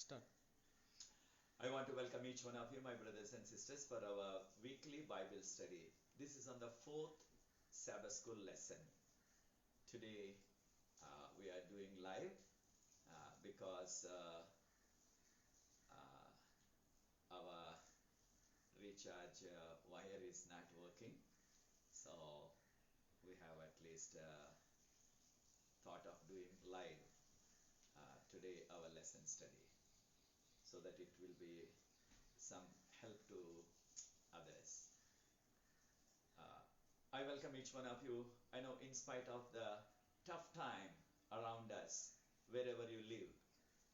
Start. I want to welcome each one of you, my brothers and sisters, for our weekly Bible study. This is on the fourth Sabbath school lesson. Today we are doing live because our recharge wire is not working. So we have at least thought of doing live today our lesson study so that it will be some help to others. I welcome each one of you. I know in spite of the tough time around us, wherever you live,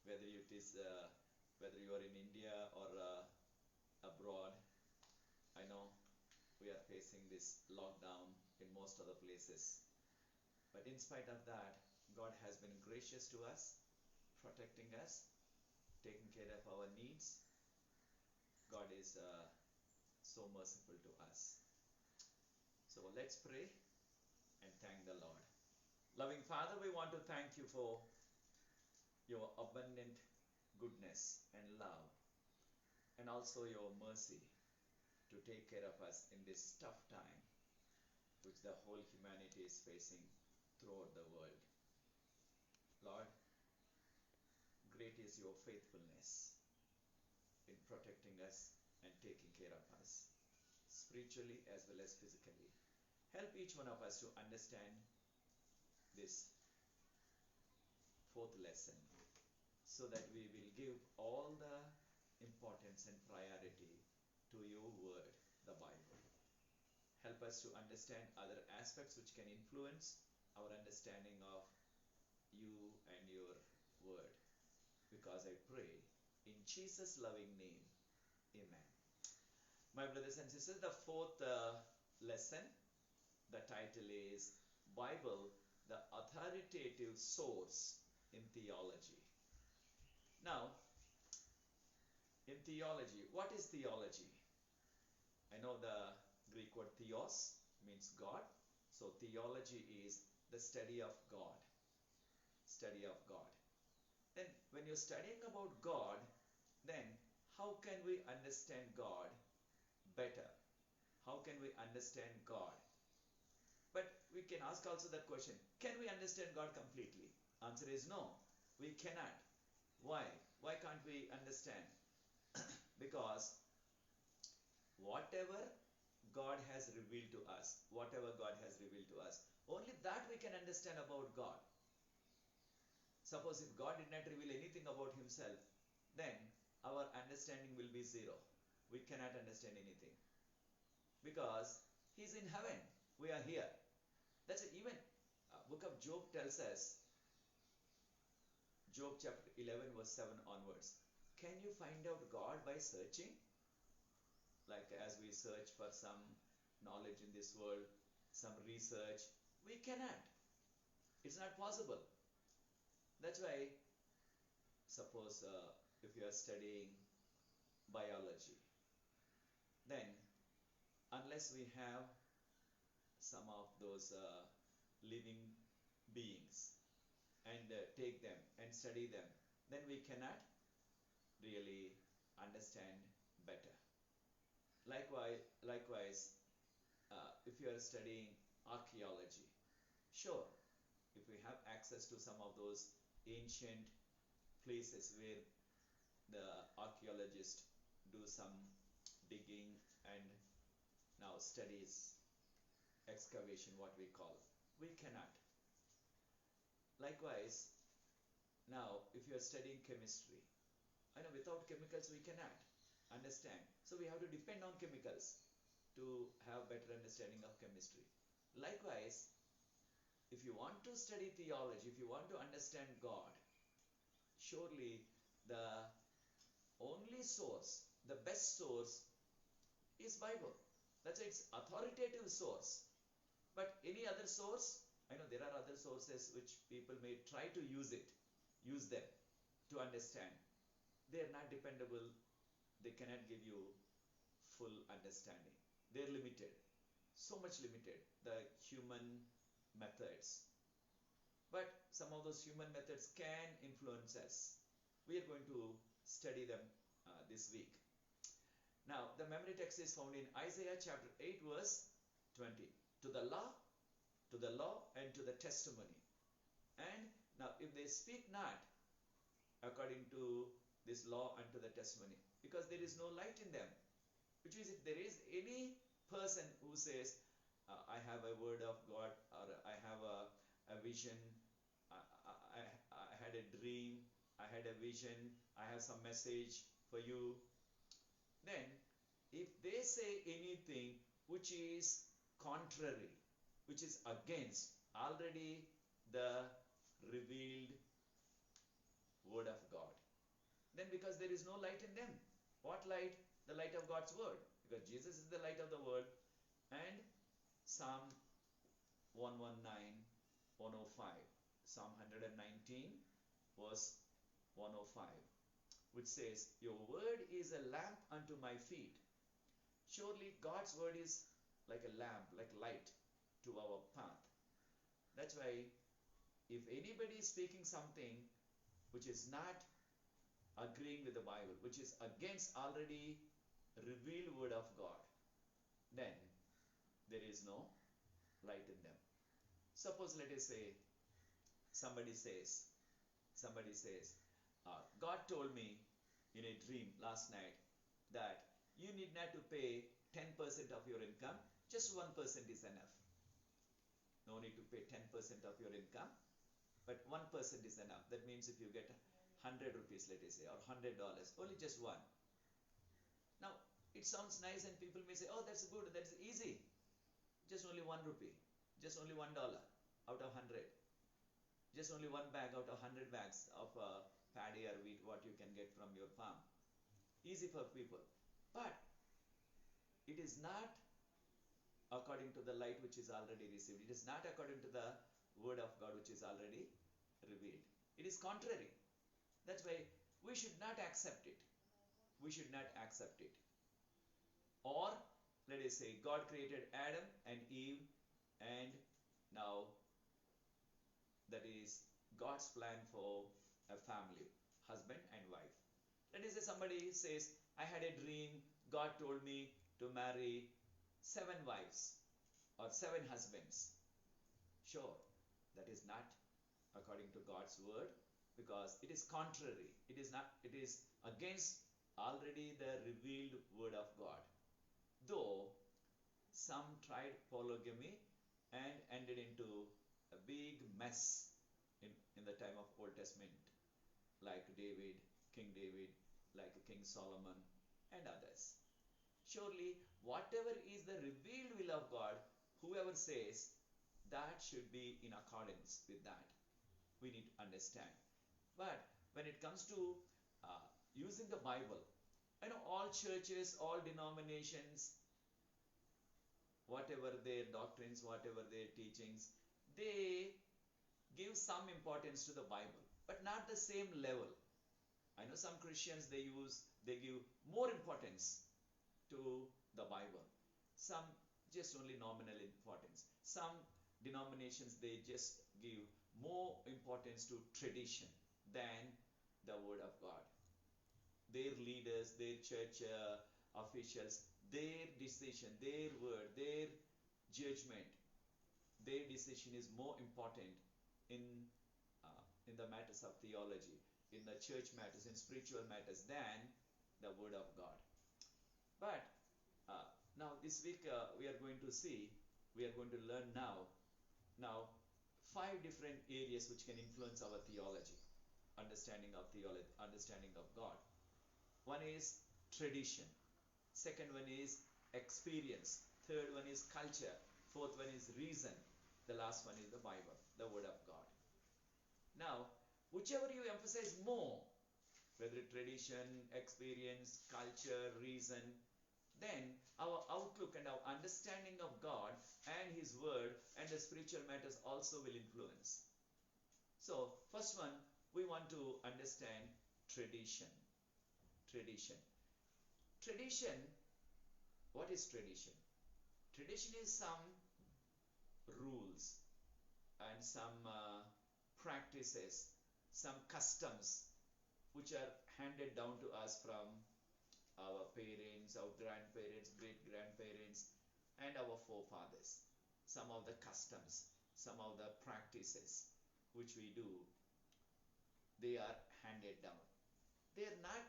whether it is whether you are in India or abroad, I know we are facing this lockdown in most other places. But in spite of that, God has been gracious to us, protecting us, taking care of our needs. God is so merciful to us. So let's pray and thank the Lord. Loving Father, we want to thank you for your abundant goodness and love, and also your mercy to take care of us in this tough time which the whole humanity is facing throughout the world. Lord, great is your faithfulness in protecting us and taking care of us, spiritually as well as physically. Help each one of us to understand this fourth lesson so that we will give all the importance and priority to your word, the Bible. Help us to understand other aspects which can influence our understanding of you and your word. Because I pray in Jesus' loving name, amen. My brothers and sisters, the fourth lesson, the title is Bible, the authoritative source in theology. Now, in theology, what is theology? I know the Greek word theos means God. So theology is the study of God. Study of God. Then when you're studying about God, then how can we understand God better? How can we understand God? But we can ask also that question, can we understand God completely? Answer is no, we cannot. Why? Why can't we understand? Because whatever God has revealed to us, only that we can understand about God. Suppose if God did not reveal anything about himself, then our understanding will be zero. We cannot understand anything. Because he is in heaven, we are here. That's it. Even book of Job tells us, Job chapter 11 verse 7 onwards, can you find out God by searching? Like as we search for some knowledge in this world, some research, we cannot. It's not possible. That's why, suppose if you are studying biology, then unless we have some of those living beings and take them and study them, then we cannot really understand better. Likewise, if you are studying archaeology, sure, if we have access to some of those ancient places where the archaeologists do some digging and now studies excavation, what we call, we cannot. Likewise, now if you are studying chemistry, I know without chemicals we cannot understand. So we have to depend on chemicals to have better understanding of chemistry. Likewise, if you want to study theology, if you want to understand God, surely the only source, the best source is Bible. That's its authoritative source. But any other source, I know there are other sources which people may try to use them to understand. They are not dependable. They cannot give you full understanding. They are limited. So much limited, the human methods. But some of those human methods can influence us. We are going to study them this week. Now, the memory text is found in Isaiah chapter 8 verse 20. To the law and to the testimony. And now if they speak not according to this law and to the testimony, because there is no light in them, which means if there is any person who says, I have a word of God, or I have a vision, I had a dream, I had a vision, I have some message for you, then if they say anything which is contrary, which is against already the revealed word of God, then because there is no light in them. What light? The light of God's word, because Jesus is the light of the world. And Psalm 119, 105, Psalm 119 verse 105, which says, your word is a lamp unto my feet. Surely God's word is like a lamp, like light to our path. That's why if anybody is speaking something which is not agreeing with the Bible, which is against already revealed word of God, then there is no light in them. Suppose, let us say, somebody says, God told me in a dream last night that you need not to pay 10% of your income, just 1% is enough. No need to pay 10% of your income, but 1% is enough. That means if you get 100 rupees, let us say, or $100, only just one. Now, it sounds nice and people may say, oh, that's good, that's easy. Just only 1 rupee, just only $1 out of 100. Just only one bag out of 100 bags of paddy or wheat, what you can get from your farm. Easy for people. But it is not according to the light which is already received. It is not according to the word of God which is already revealed. It is contrary. That's why we should not accept it. We should not accept it. Or, let us say, God created Adam and Eve, and now that is God's plan for a family, husband and wife. Let us say somebody says, I had a dream, God told me to marry 7 wives or 7 husbands. Sure, that is not according to God's word, because it is contrary. It is against already the revealed word of God. Though some tried polygamy and ended into a big mess in the time of Old Testament, like David, King David, like King Solomon and others. Surely, whatever is the revealed will of God, whoever says, that should be in accordance with that. We need to understand. But when it comes to using the Bible, all churches, all denominations, whatever their doctrines, whatever their teachings, they give some importance to the Bible, but not the same level. I know some Christians, they give more importance to the Bible. Some just only nominal importance. Some denominations, they just give more importance to tradition than the word of God. Their leaders, their church officials, their decision, their word, their judgment, their decision is more important in the matters of theology, in the church matters, in spiritual matters, than the word of God. But now this week we are going to learn now 5 different areas which can influence our theology, understanding of theology, understanding of God. One is tradition. Second one is experience. Third one is culture. Fourth one is reason. The last one is the Bible, the word of God. Now, whichever you emphasize more, whether tradition, experience, culture, reason, then our outlook and our understanding of God and His Word and the spiritual matters also will influence. So, first one, we want to understand tradition. Tradition. Tradition, what is tradition? Tradition is some rules and some practices, some customs which are handed down to us from our parents, our grandparents, great grandparents, and our forefathers. Some of the customs, some of the practices which we do, they are handed down. They are not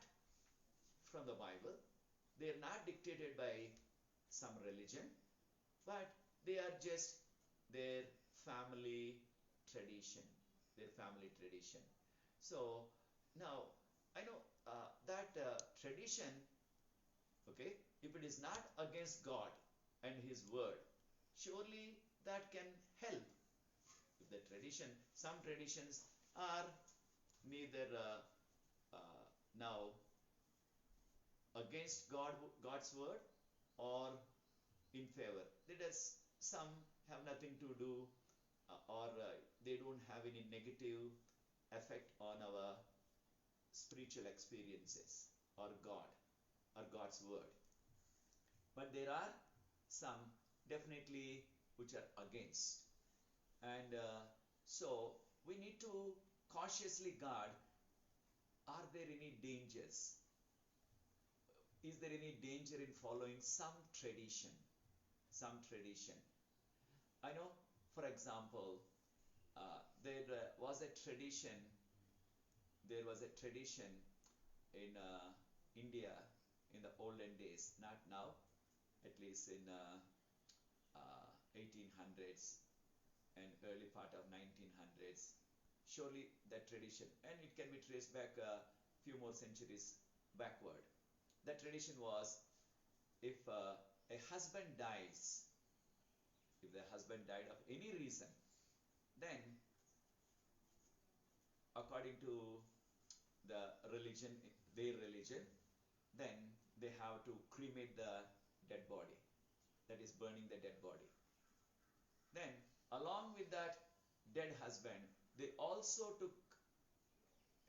from the Bible, they are not dictated by some religion, but they are just their family tradition, their family tradition. So now I know that tradition, okay, if it is not against God and His word, surely that can help. If the tradition, some traditions are neither now against God's word or in favor. That is, some have nothing to do or they don't have any negative effect on our spiritual experiences or God or God's word. But there are some definitely which are against. And so we need to cautiously guard, are there any dangers? Is there any danger in following some tradition? Some tradition. I know, for example, there was a tradition. There was a tradition in India in the olden days, not now, at least in 1800s and early part of 1900s. Surely that tradition, and it can be traced back a few more centuries backward. That tradition was, if a husband dies, if the husband died of any reason, then according to the religion, their religion, then they have to cremate the dead body. That is burning the dead body. Then along with that dead husband, they also took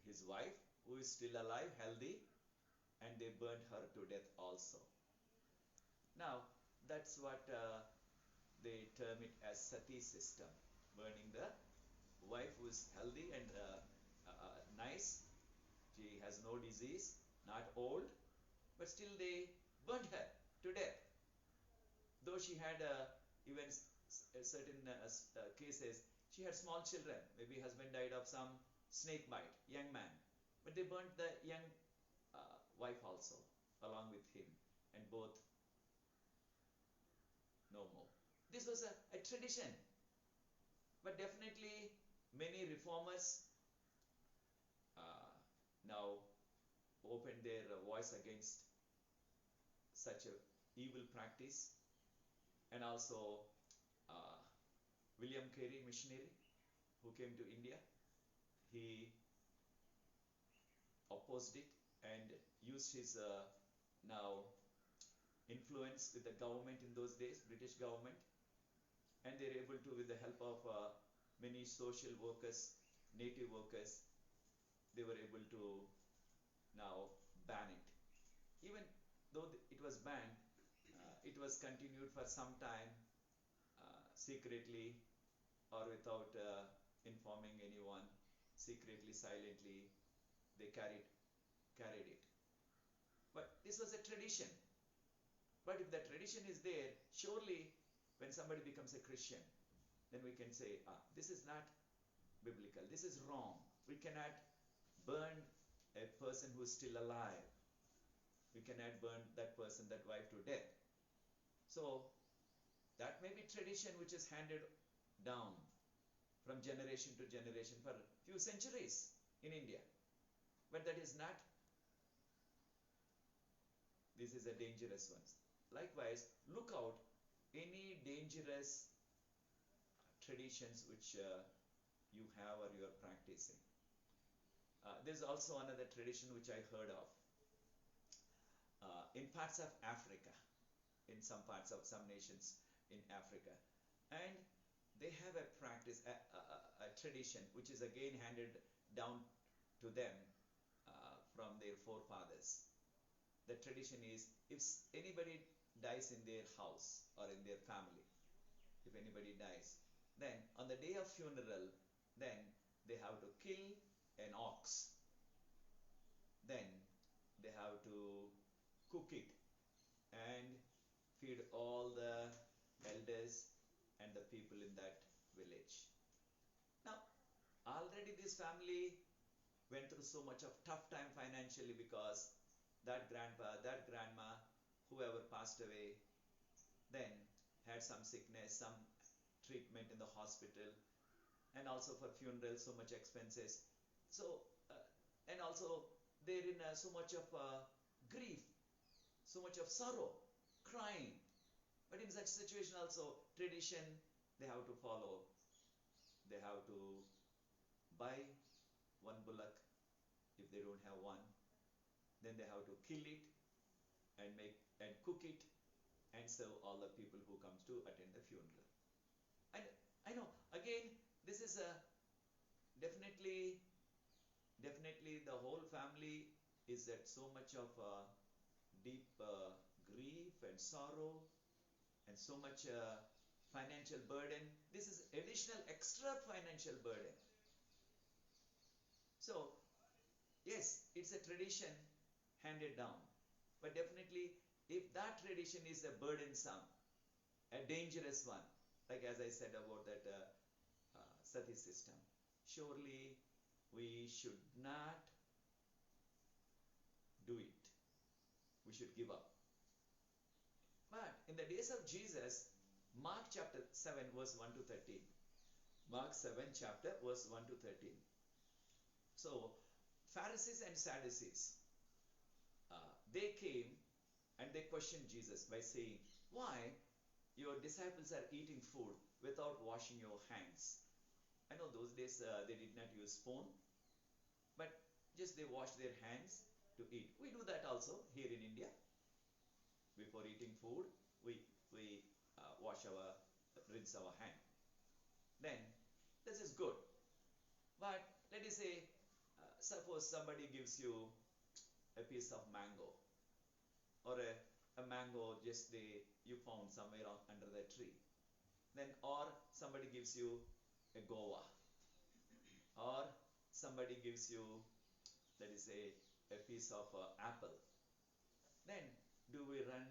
his wife who is still alive, healthy, and they burned her to death also. Now that's what they term it as sati system, burning the wife who is healthy and nice. She has no disease, not old, but still they burnt her to death. Though she had even certain cases, she had small children. Maybe husband died of some snake bite, young man, but they burnt the young wife also along with him, and both no more. This was a tradition, but definitely many reformers now opened their voice against such a evil practice. And also William Carey, missionary who came to India, he opposed it and used his now influence with the government in those days, British government, and they were able to, with the help of many social workers, native workers, they were able to now ban it. Even though it was banned, it was continued for some time secretly or without informing anyone, secretly, silently, they carried it. But this was a tradition. But if the tradition is there, surely when somebody becomes a Christian, then we can say, this is not biblical, this is wrong. We cannot burn a person who is still alive. We cannot burn that person, that wife, to death. So that may be tradition which is handed down from generation to generation for a few centuries in India. But that is not, this is a dangerous one. Likewise, look out any dangerous traditions which you have or you are practicing. There's also another tradition which I heard of in parts of Africa, in some parts of some nations in Africa, and they have a practice, a tradition which is again handed down to them from their forefathers. The tradition is, if anybody dies in their house or in their family, if anybody dies, then on the day of funeral, then they have to kill an ox. to cook it and feed all the elders and the people in that village. Now, already this family went through so much of tough time financially because that grandpa, that grandma, whoever passed away, then had some sickness, some treatment in the hospital, and also for funeral, so much expenses. So, and also they're in so much of grief, so much of sorrow, crying. But in such situation also, tradition they have to follow. They have to buy one bullock if they don't have one. Then they have to kill it and make and cook it and serve all the people who comes to attend the funeral. And I know again this is a definitely the whole family is at so much of deep grief and sorrow and so much financial burden. This is additional extra financial burden. So yes, it's a tradition handed down, but definitely if that tradition is a burdensome, a dangerous one, like as I said about that sati system, surely we should not do it. We should give up. But in the days of Jesus, Mark chapter 7 verse 1 to 13. Mark 7 chapter verse 1 to 13. So Pharisees and Sadducees, they came and they questioned Jesus by saying, why your disciples are eating food without washing your hands? I know those days they did not use spoon, but just they wash their hands to eat. We do that also here in India. Before eating food, we rinse our hand. Then this is good. But let us say, suppose somebody gives you a piece of mango, or a mango just you found somewhere under the tree. Then or somebody gives you a guava, or somebody gives you, let us say, a piece of apple. Then do we run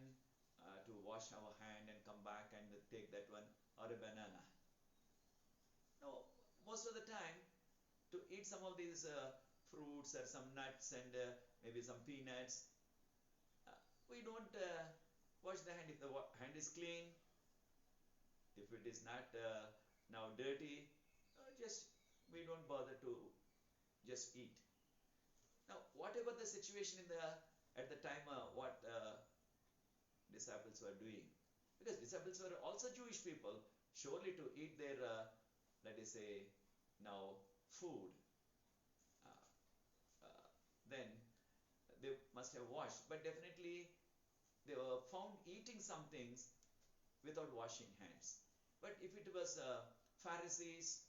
to wash our hand and come back and take that one, or a banana? No, most of the time to eat some of these fruits or some nuts and maybe some peanuts, we don't wash the hand. If the hand is clean, if it is not now dirty, just we don't bother to just eat. Now, whatever the situation at the time, what disciples were doing, because disciples were also Jewish people, surely to eat their, let us say, now food, then they must have washed. But definitely they were found eating some things without washing hands. But if it was Pharisees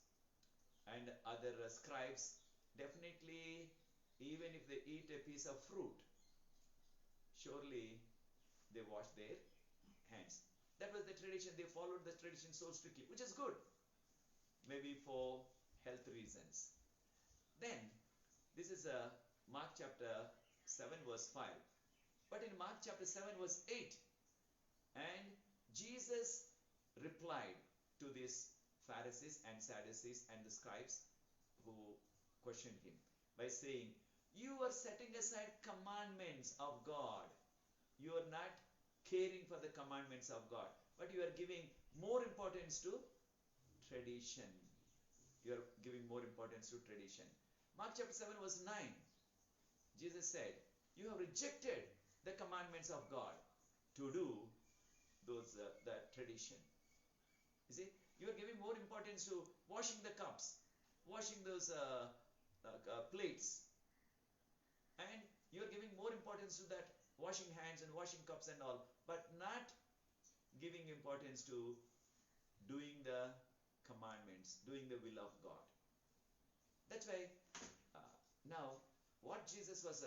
and other scribes, definitely even if they eat a piece of fruit, surely they wash their hands. That was the tradition. They followed the tradition so strictly, which is good, maybe for health reasons. Then this is Mark chapter 7 verse 5. But in Mark chapter 7 verse 8, and Jesus replied to these Pharisees and Sadducees and the scribes who questioned him by saying, you are setting aside commandments of God. You are not caring for the commandments of God, but you are giving more importance to tradition. You are giving more importance to tradition. Mark chapter 7 verse 9, Jesus said, you have rejected the commandments of God to do those the tradition. You see, you are giving more importance to washing the cups, washing those plates, and you are giving more importance to that washing hands and washing cups and all, but not giving importance to doing the commandments, doing the will of God. That's why now what Jesus was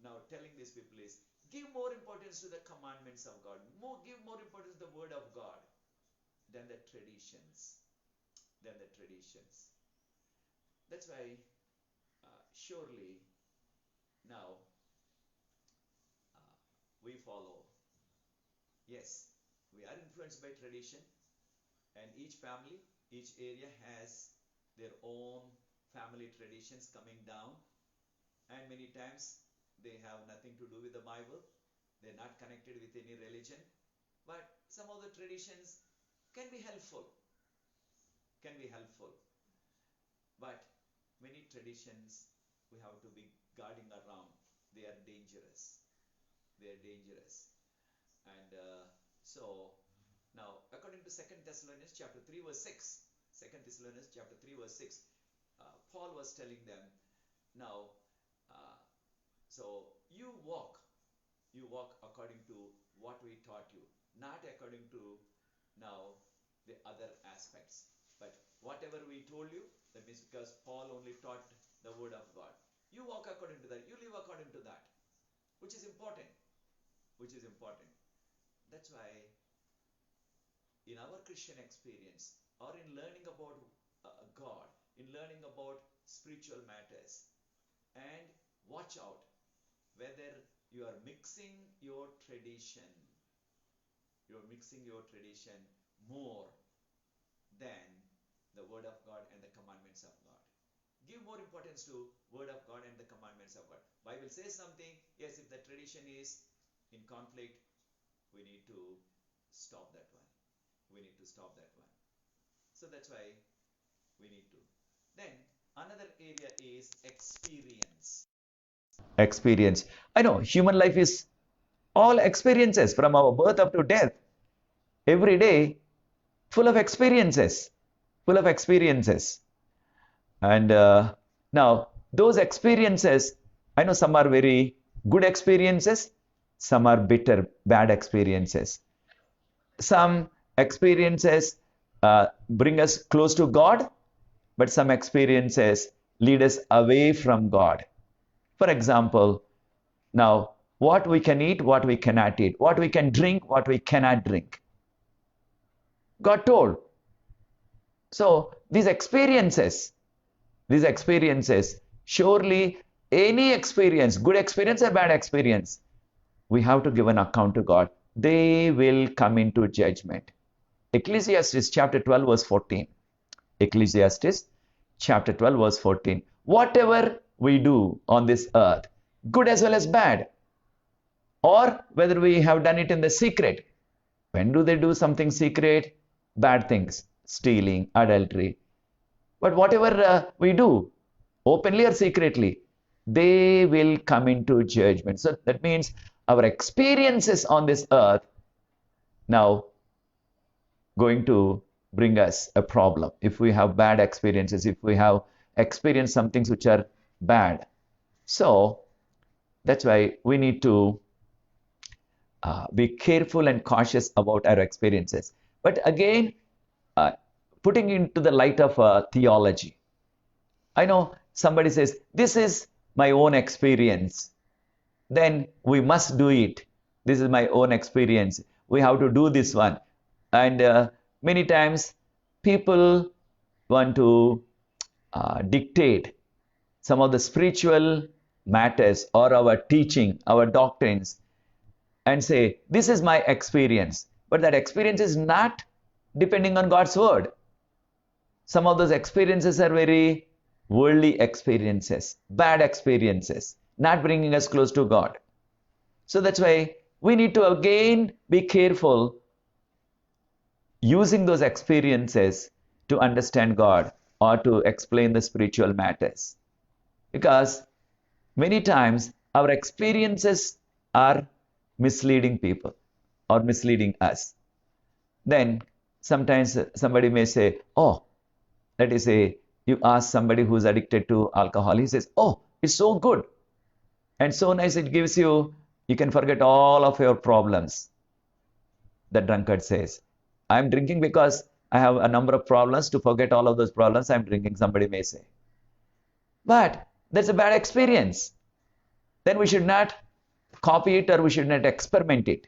now telling these people is, give more importance to the commandments of God, give more importance to the word of God than the traditions. That's why surely now we follow. Yes, we are influenced by tradition, and each family, each area has their own family traditions coming down, and many times they have nothing to do with the Bible. They're not connected with any religion, but some of the traditions can be helpful, can be helpful. But many traditions we have to be guarding around. They are dangerous. They are dangerous. And so now, according to 2 Thessalonians chapter 3 verse 6, 2 Thessalonians chapter 3 verse 6, Paul was telling them, now, so you walk according to what we taught you, not according to now the other aspects. But whatever we told you, that means because Paul only taught the word of God. You walk according to that. You live according to that, which is important. Which is important. That's why in our Christian experience, or in learning about God, in learning about spiritual matters, and watch out whether you are mixing your tradition, more than the word of God and the commandments of God. Give more importance to word of God and the commandments of God. Bible says something, yes, if the tradition is in conflict, we need to stop that one. So that's why we need to. Then another area is experience. I know human life is all experiences from our birth up to death. Every day full of experiences. And now those experiences, I know some are very good experiences, some are bitter, bad experiences. Some experiences bring us close to God, but some experiences lead us away from God. For example, now what we can eat, what we cannot eat, what we can drink, what we cannot drink. God told. So these experiences, surely any experience, good experience or bad experience, we have to give an account to God. They will come into judgment. Ecclesiastes chapter 12 verse 14. Ecclesiastes chapter 12 verse 14. Whatever we do on this earth, good as well as bad, or whether we have done it in the secret. When do they do something secret? Bad things, stealing, adultery. But whatever we do, openly or secretly, they will come into judgment. So that means our experiences on this earth now going to bring us a problem. If we have bad experiences, if we have experienced some things which are bad. So that's why we need to be careful and cautious about our experiences. But again, putting into the light of theology. I know somebody says, this is my own experience. Then we must do it. This is my own experience. We have to do this one. And many times people want to dictate some of the spiritual matters or our teaching, our doctrines, and say, this is my experience. But that experience is not depending on God's word. Some of those experiences are very worldly experiences, bad experiences, not bringing us close to God. So that's why we need to again be careful using those experiences to understand God or to explain the spiritual matters. Because many times our experiences are misleading people or misleading us. Then sometimes somebody may say, oh, let us say you ask somebody who's addicted to alcohol, he says, oh, it's so good and so nice, it gives you can forget all of your problems. The drunkard says, I'm drinking because I have a number of problems. To forget all of those problems, I'm drinking, somebody may say. But that's a bad experience. Then we should not copy it or we should not experiment it.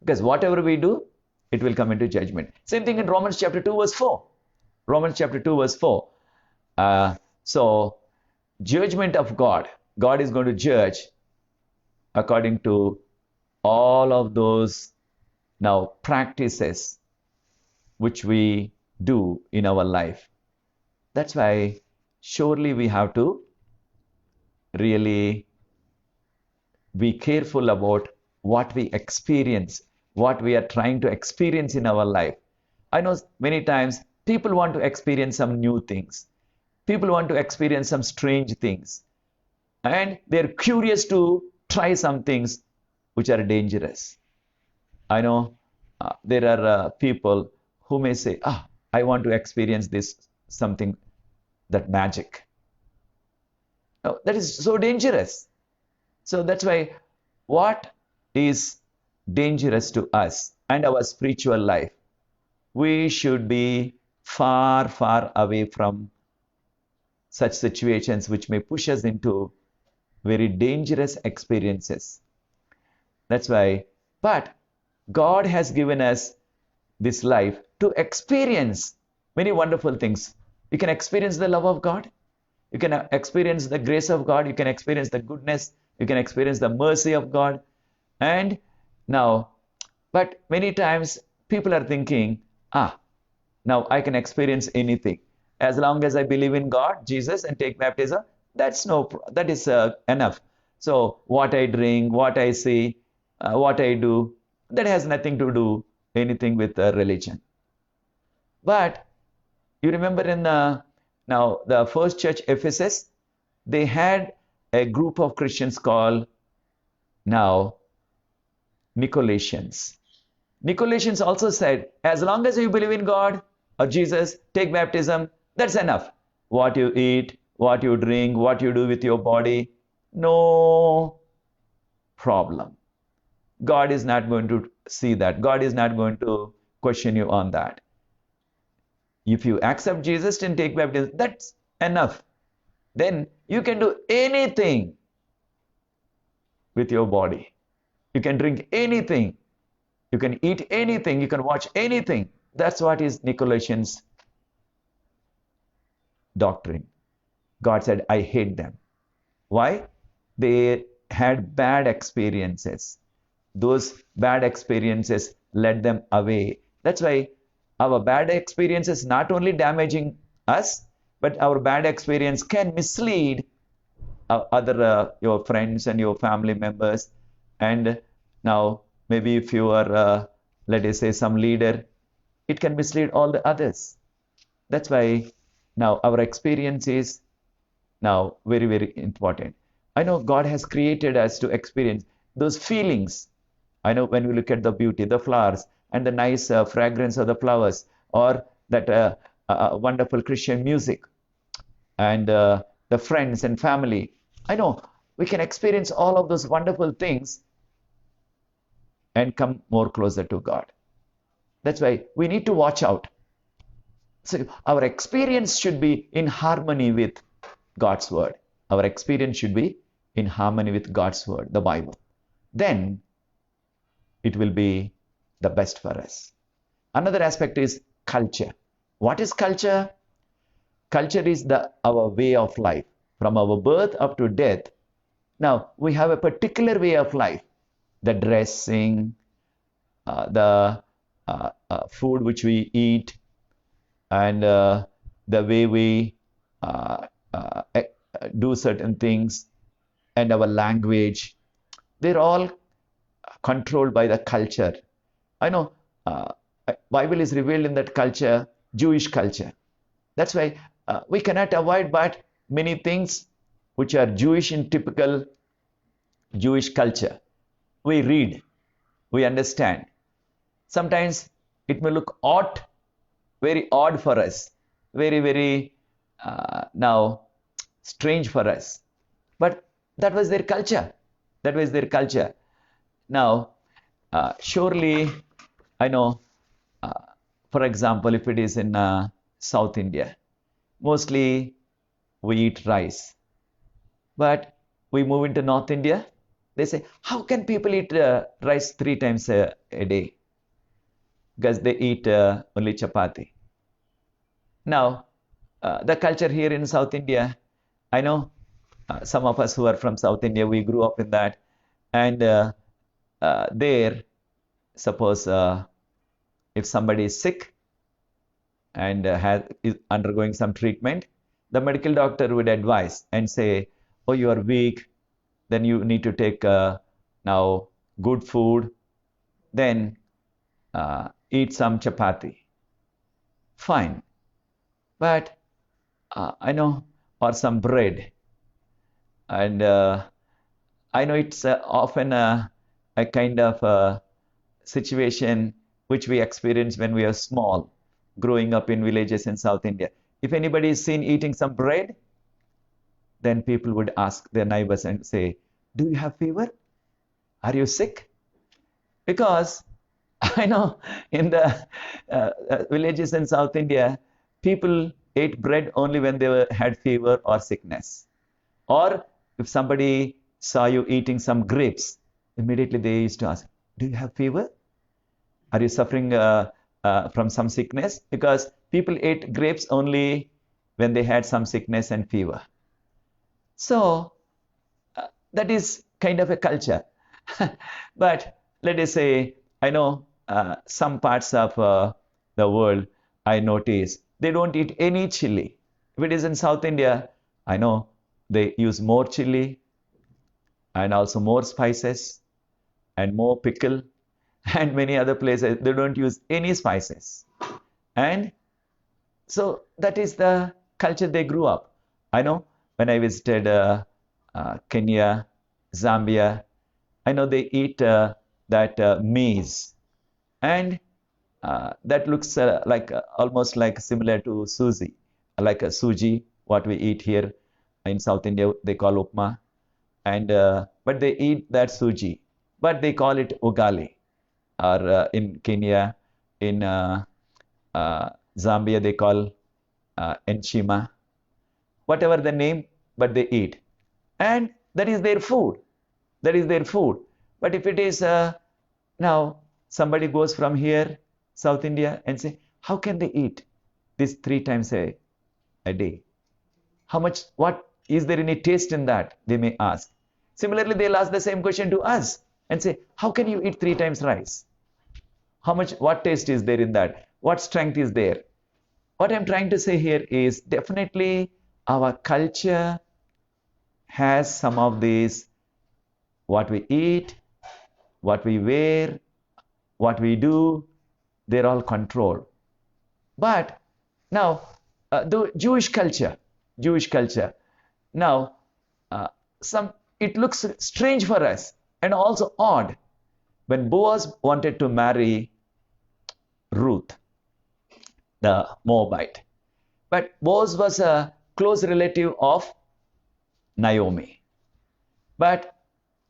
Because whatever we do, it will come into judgment. Same thing in Romans chapter 2 verse 4. Romans chapter 2 verse 4. So, judgment of God. God is going to judge according to all of those now practices which we do in our life. That's why surely we have to really be careful about what we experience, what we are trying to experience in our life. I know many times people want to experience some new things. People want to experience some strange things. And they're curious to try some things which are dangerous. I know there are people who may say, I want to experience this something, that magic. No, that is so dangerous. So that's why what is dangerous to us and our spiritual life, we should be far, far away from such situations which may push us into very dangerous experiences. That's why, but God has given us this life to experience many wonderful things. You can experience the love of God. You can experience the grace of God. You can experience the goodness. You can experience the mercy of God. And now, but many times people are thinking, now I can experience anything. As long as I believe in God, Jesus, and take baptism, that is enough. So what I drink, what I see, what I do, that has nothing to do anything with religion. But you remember in now the first church, Ephesus, they had a group of Christians called now Nicolaitans. Nicolaitans also said, as long as you believe in God or Jesus, take baptism, that's enough. What you eat, what you drink, what you do with your body, no problem. God is not going to see that. God is not going to question you on that. If you accept Jesus and take baptism, that's enough. Then you can do anything with your body. You can drink anything. You can eat anything. You can watch anything. That's what is Nicolaitans' doctrine. God said, I hate them. Why? They had bad experiences. Those bad experiences led them away. That's why our bad experiences not only damaging us, but our bad experience can mislead other your friends and your family members. And now maybe if you are, let us say, some leader, it can mislead all the others. That's why now our experience is now very, very important. I know God has created us to experience those feelings. I know when we look at the beauty, the flowers, and the nice fragrance of the flowers, or that wonderful Christian music, and the friends and family. I know we can experience all of those wonderful things and come more closer to God. That's why we need to watch out. So our experience should be in harmony with God's word. Our experience should be in harmony with God's word, the Bible. Then it will be the best for us. Another aspect is culture. What is culture? Culture is our way of life. From our birth up to death, now we have a particular way of life. The dressing, the food which we eat, and the way we do certain things, and our language, they're all controlled by the culture. I know Bible is revealed in that culture, Jewish culture. That's why we cannot avoid but many things which are Jewish in typical Jewish culture. We read, we understand. Sometimes it may look odd, very odd for us, very, very now strange for us. But that was their culture. That was their culture. Now, surely, I know, for example, if it is in South India, mostly we eat rice. But we move into North India, they say, how can people eat rice 3 times a day? Because they eat only chapati. Now, the culture here in South India, I know some of us who are from South India, we grew up in that. And there, suppose if somebody is sick and is undergoing some treatment, the medical doctor would advise and say, oh, you are weak, then you need to take now good food, then eat some chapati. Fine. But I know, or some bread. And I know it's often a kind of situation which we experience when we are small, growing up in villages in South India. If anybody is seen eating some bread, then people would ask their neighbors and say, do you have fever? Are you sick? Because I know in the villages in South India, people ate bread only when they had fever or sickness. Or if somebody saw you eating some grapes, immediately they used to ask, do you have fever? Are you suffering from some sickness? Because people ate grapes only when they had some sickness and fever. So that is kind of a culture. But let us say, I know some parts of the world, I notice they don't eat any chili. If it is in South India, I know they use more chili and also more spices and more pickle, and many other places they don't use any spices. And so that is the culture they grew up. I know when I visited Kenya, Zambia, I know they eat that maize, and that looks like almost like similar to suji, like a suji, what we eat here in South India, they call upma, and but they eat that suji, but they call it ugali, or in Kenya, in Zambia, they call enchima, whatever the name, but they eat, and that is their food. That is their food. But if it is now somebody goes from here, South India, and say, how can they eat this 3 times a day? How much, what, is there any taste in that? They may ask. Similarly, they'll ask the same question to us and say, how can you eat 3 times rice? How much, what taste is there in that? What strength is there? What I'm trying to say here is definitely our culture has some of these, what we eat, what we wear, what we do, they're all controlled. But now, the Jewish culture, now, it looks strange for us and also odd when Boaz wanted to marry Ruth, the Moabite. But Boaz was a close relative of Naomi. But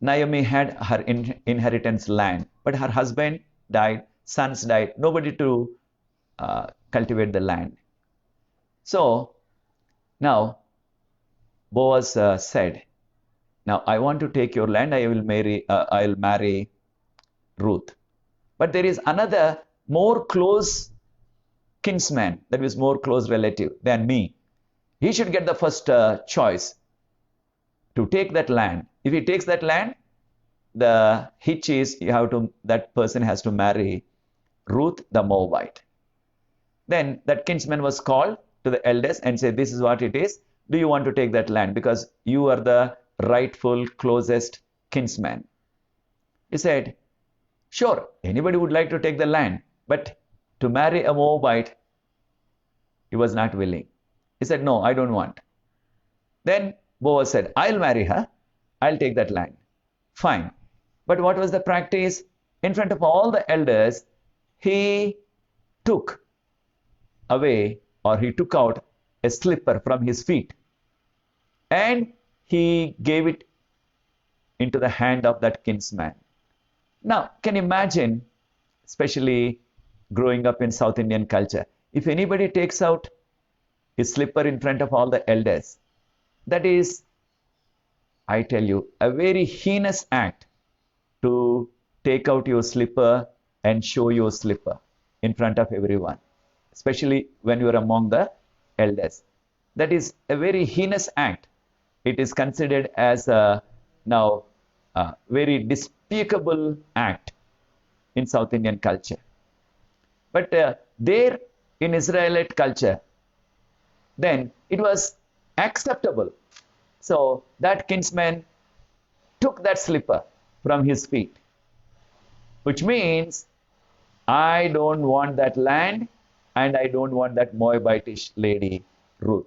Naomi had her inheritance land, but her husband died, sons died, nobody to cultivate the land. So now Boaz said, now I want to take your land, I will marry Ruth. But there is another more close kinsman, that is more close relative than me. He should get the first choice to take that land. If he takes that land, the hitch is that person has to marry Ruth the Moabite. Then that kinsman was called to the elders and said, this is what it is. Do you want to take that land? Because you are the rightful closest kinsman. He said, sure, anybody would like to take the land, but to marry a Moabite, he was not willing. He said, no, I don't want. Then Boaz said, I'll marry her. I'll take that land. Fine. But what was the practice? In front of all the elders, he took away, or he took out a slipper from his feet and he gave it into the hand of that kinsman. Now, can you imagine, especially growing up in South Indian culture, if anybody takes out his slipper in front of all the elders, that is, I tell you, a very heinous act to take out your slipper and show your slipper in front of everyone, especially when you are among the elders. That is a very heinous act. It is considered as now very despicable act in South Indian culture. But there in Israelite culture, then it was acceptable. So that kinsman took that slipper from his feet, which means I don't want that land and I don't want that Moabitish lady, Ruth.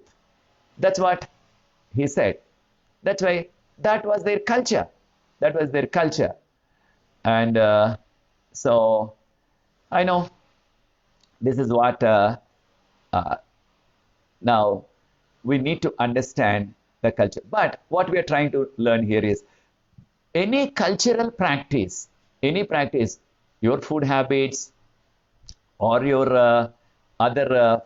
That's what he said. That's why that was their culture. That was their culture. And so I know this is what now we need to understand the culture. But what we are trying to learn here is any cultural practice, your food habits or your other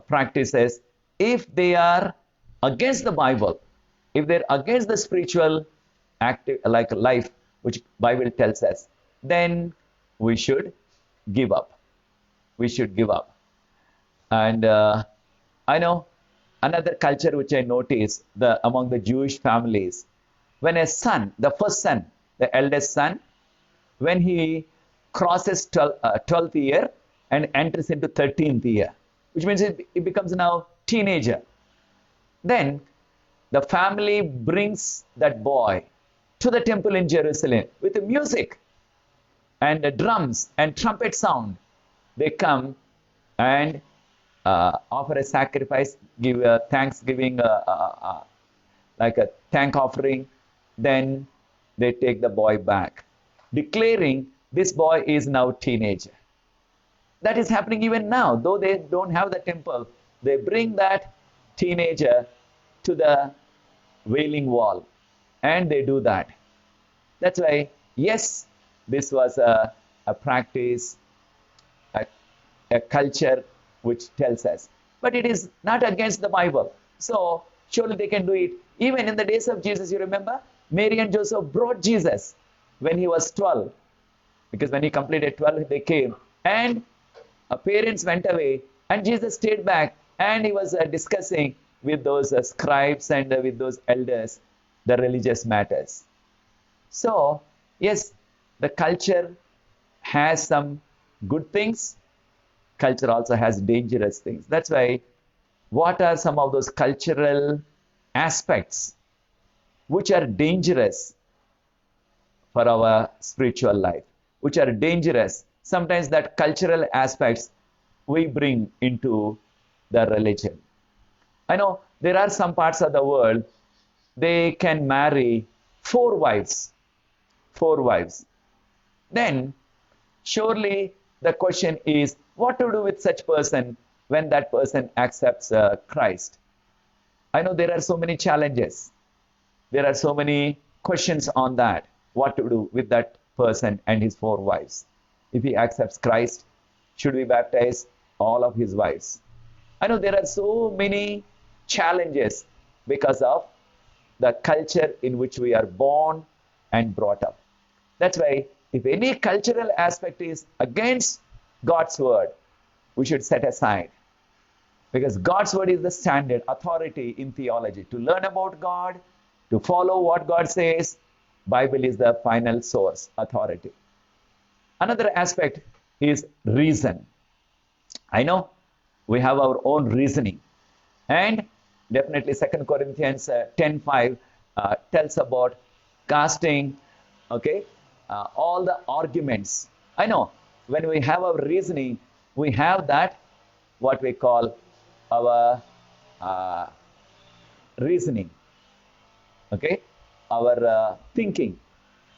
practices, if they are against the Bible, if they're against the spiritual active like life which Bible tells us, then we should give up. We should give up. And I know another culture which I noticed among the Jewish families, when a son, the first son, the eldest son, when he crosses 12th year and enters into 13th year, which means he becomes now teenager, then the family brings that boy to the temple in Jerusalem with the music and the drums and trumpet sound. They come and offer a sacrifice, give a thanksgiving, like a thank offering. Then they take the boy back, declaring this boy is now teenager. That is happening even now. Though they don't have the temple, they bring that teenager to the Wailing Wall, and they do that. That's why, yes, this was a practice, a culture which tells us. But it is not against the Bible. So surely they can do it. Even in the days of Jesus, you remember, Mary and Joseph brought Jesus when he was 12. Because when he completed 12, they came. And parents went away. And Jesus stayed back. And he was discussing with those scribes and with those elders the religious matters. So, yes, the culture has some good things. Culture also has dangerous things. That's why, what are some of those cultural aspects which are dangerous for our spiritual life, which are dangerous? Sometimes that cultural aspects we bring into the religion. I know there are some parts of the world, they can marry 4 wives. 4 wives. Then, surely the question is, what to do with such person when that person accepts Christ? I know there are so many challenges. There are so many questions on that. What to do with that person and his 4 wives? If he accepts Christ, should we baptize all of his wives? I know there are so many challenges because of the culture in which we are born and brought up. That's why if any cultural aspect is against God's word, we should set aside. Because God's word is the standard authority in theology. To learn about God, to follow what God says, Bible is the final source, authority. Another aspect is reason. I know we have our own reasoning. And definitely 2 Corinthians 10:5 tells about casting, all the arguments. I know when we have our reasoning, we have that, what we call our reasoning, our thinking.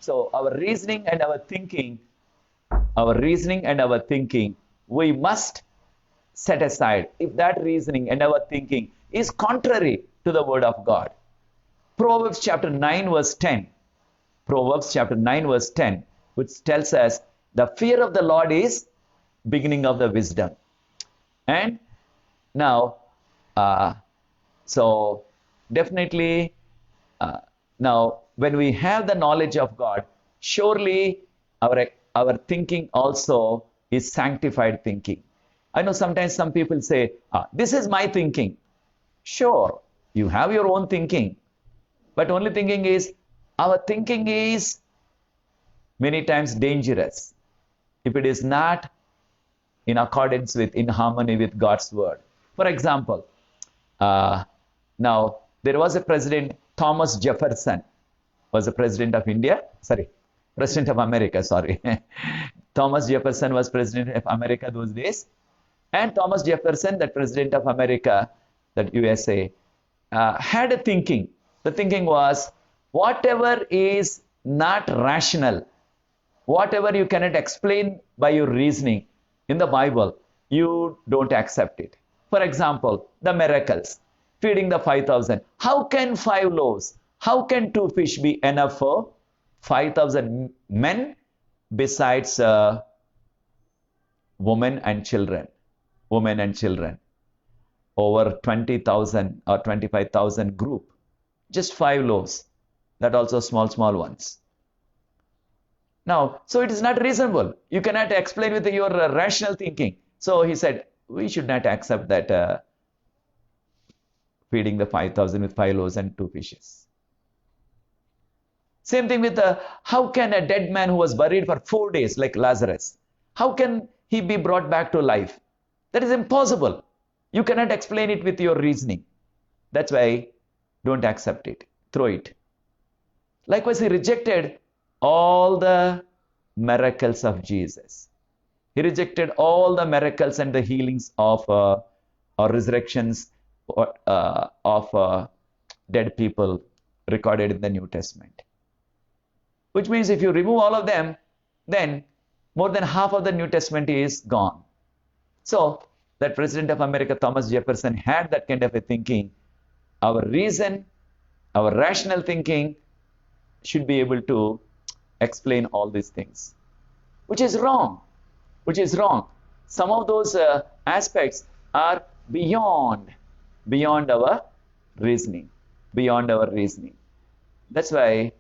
So our reasoning and our thinking, we must set aside if that reasoning and our thinking is contrary to the word of God. Proverbs chapter 9 verse 10. Proverbs chapter 9 verse 10, which tells us the fear of the Lord is beginning of the wisdom. And now, so definitely, now when we have the knowledge of God, surely our thinking also is sanctified thinking. I know sometimes some people say, this is my thinking. Sure, you have your own thinking. But only thinking is, our thinking is many times dangerous if it is not in accordance with, in harmony with God's word. For example, now there was a president, Thomas Jefferson was the president of India, sorry, president of America, sorry. Thomas Jefferson was president of America those days. And Thomas Jefferson, the president of America, that USA, had a thinking. The thinking was, whatever is not rational, whatever you cannot explain by your reasoning in the Bible, you don't accept it. For example, the miracles, feeding the 5,000. How can 5 loaves, how can 2 fish be enough for 5,000 men besides women and children? Women and children. Over 20,000 or 25,000 group. Just 5 loaves. That also small ones. Now, so it is not reasonable. You cannot explain with your rational thinking. So he said, we should not accept that feeding the 5,000 with 5 loaves and 2 fishes. Same thing with how can a dead man who was buried for 4 days, like Lazarus, how can he be brought back to life? That is impossible. You cannot explain it with your reasoning. That's why don't accept it. Throw it. Likewise, he rejected all the miracles of Jesus. He rejected all the miracles and the healings of or resurrections of dead people recorded in the New Testament. Which means if you remove all of them, then more than half of the New Testament is gone. So, that President of America, Thomas Jefferson, had that kind of a thinking. Our reason, our rational thinking should be able to explain all these things. Which is wrong. Which is wrong. Some of those aspects are beyond our reasoning. Beyond our reasoning. That's why,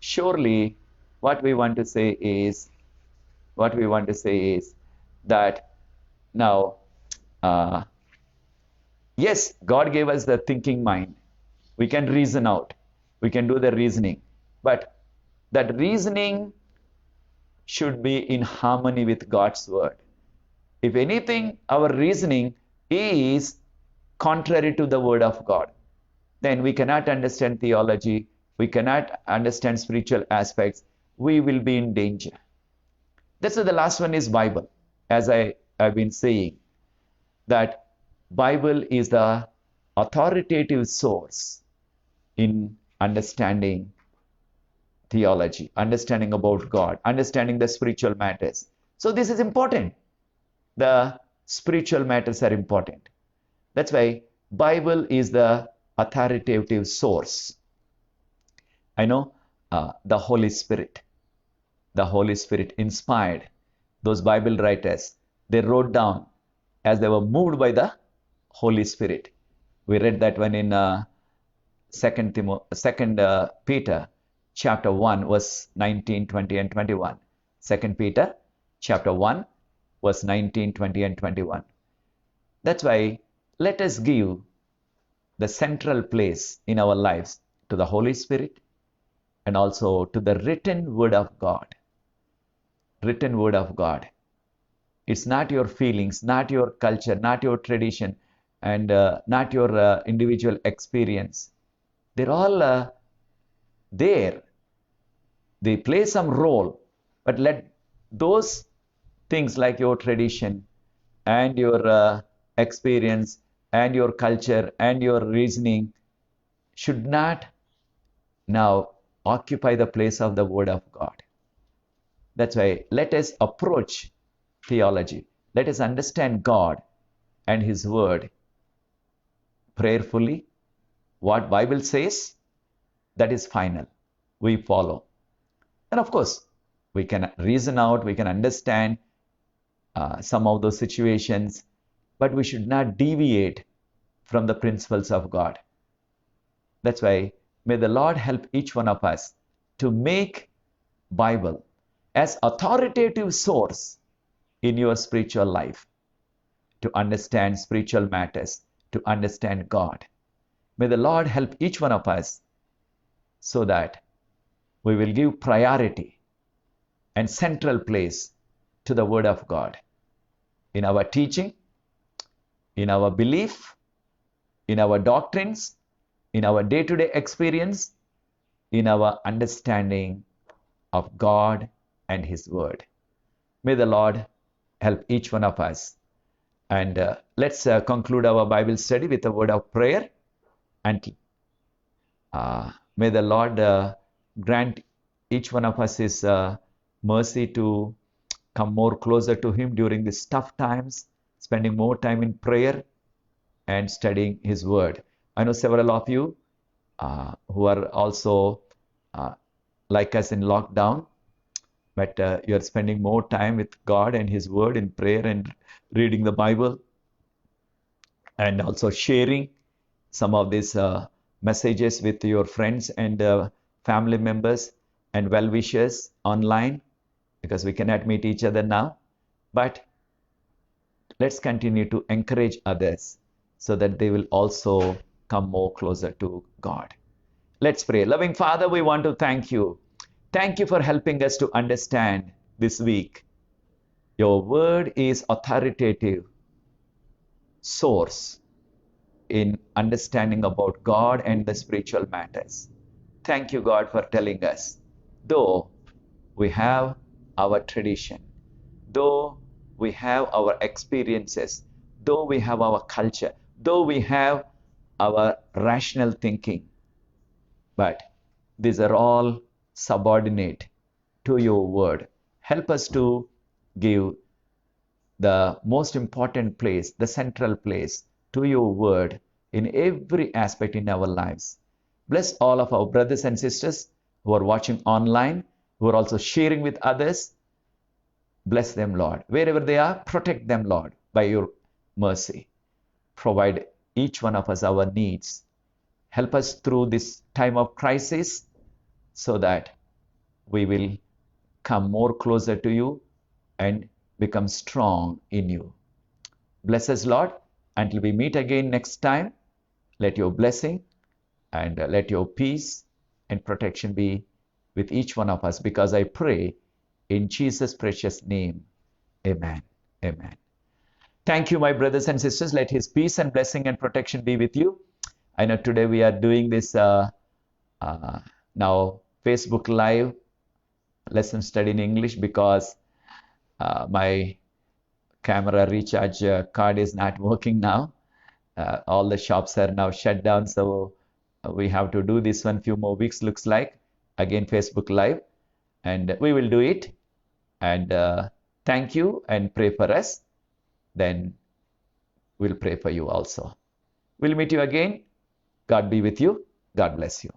surely, what we want to say is that now, yes, God gave us the thinking mind. We can reason out. We can do the reasoning. But that reasoning should be in harmony with God's word. If anything, our reasoning is contrary to the word of God, then we cannot understand theology. We cannot understand spiritual aspects. We will be in danger. That's why the last one is Bible. As I have been saying, that Bible is the authoritative source in understanding theology, understanding about God, understanding the spiritual matters. So this is important. The spiritual matters are important. That's why Bible is the authoritative source. I know the Holy Spirit inspired those Bible writers. They wrote down as they were moved by the Holy Spirit. We read that one in 2 Peter chapter 1 verse 19, 20 and 21. 2 Peter chapter 1 verse 19, 20 and 21. That's why let us give the central place in our lives to the Holy Spirit and also to the written word of God. Written word of God. It's not your feelings, not your culture, not your tradition, and not your individual experience. They're all there. They play some role, but let those things like your tradition and your experience and your culture and your reasoning should not now occupy the place of the word of God. That's why let us approach theology. Let us understand God and his word prayerfully. What Bible says, that is final. We follow. And of course, we can reason out, we can understand some of those situations, but we should not deviate from the principles of God. That's why may the Lord help each one of us to make Bible as authoritative source in your spiritual life, to understand spiritual matters, to understand God. May the Lord help each one of us so that we will give priority and central place to the Word of God in our teaching, in our belief, in our doctrines, in our day-to-day experience, in our understanding of God and His Word. May the Lord help each one of us. And let's conclude our Bible study with a word of prayer. And may the Lord grant each one of us His mercy to come more closer to Him during these tough times, spending more time in prayer and studying His Word. I know several of you who are also like us in lockdown, but you are spending more time with God and His Word in prayer and reading the Bible, and also sharing some of these messages with your friends and family members and well-wishers online, because we cannot meet each other now. But let's continue to encourage others so that they will also come more closer to God. Let's pray. Loving Father, we want to thank you. Thank you for helping us to understand this week. Your word is authoritative source in understanding about God and the spiritual matters. Thank you, God, for telling us, though we have our tradition, though we have our experiences, though we have our culture, though we have our rational thinking, but these are all subordinate to your word. Help us to give the most important place, the central place to your word in every aspect in our lives. Bless all of our brothers and sisters who are watching online, who are also sharing with others. Bless them, Lord. Wherever they are, protect them, Lord, by your mercy. Provide each one of us our needs. Help us through this time of crisis so that we will come more closer to you and become strong in you. Bless us, Lord, until we meet again next time. Let your blessing and let your peace and protection be with each one of us, because I pray in Jesus' precious name. Amen. Amen. Thank you, my brothers and sisters. Let His peace and blessing and protection be with you. I know today we are doing this now Facebook Live lesson study in English, because my camera recharge card is not working now. All the shops are now shut down, so we have to do this one few more weeks, looks like. Again, Facebook Live, and we will do it. And thank you, and pray for us. Then we'll pray for you also. We'll meet you again. God be with you. God bless you.